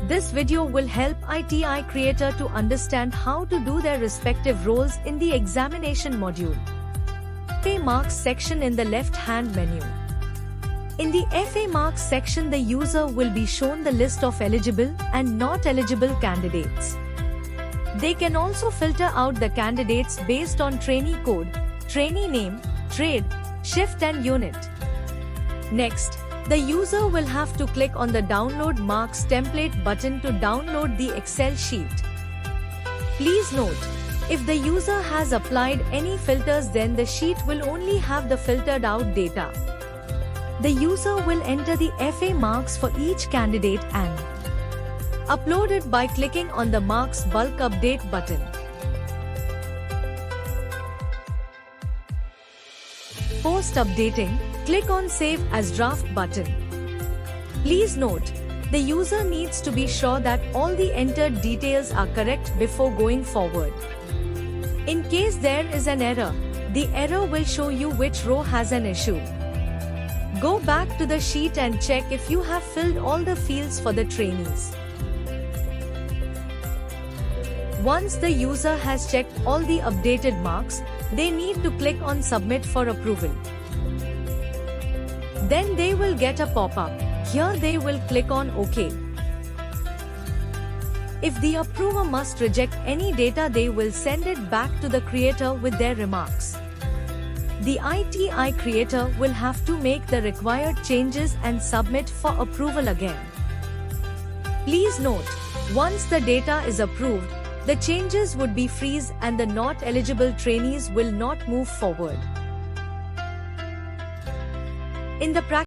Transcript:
This video will help ITI creator to understand how to do their respective roles in the examination module. FA Marks section in the left-hand menu. In the FA Marks section, the user will be shown the list of eligible and not eligible candidates. They can also filter out the candidates based on trainee code, trainee name, trade, shift and unit. Next, the user will have to click on the Download Marks Template button to download the Excel sheet. Please note, if the user has applied any filters, then the sheet will only have the filtered out data. The user will enter the FA marks for each candidate and upload it by clicking on the Marks Bulk Update button. Post updating, click on Save as Draft button. Please note, the user needs to be sure that all the entered details are correct before going forward. In case there is an error, the error will show you which row has an issue. Go back to the sheet and check if you have filled all the fields for the trainees. Once the user has checked all the updated marks, they need to click on Submit for approval. Then they will get a pop-up. Here they will click on OK. If the approver must reject any data, they will send it back to the creator with their remarks. The ITI creator will have to make the required changes and submit for approval again. Please note, once the data is approved, the changes would be freeze and the not eligible trainees will not move forward. In the practice,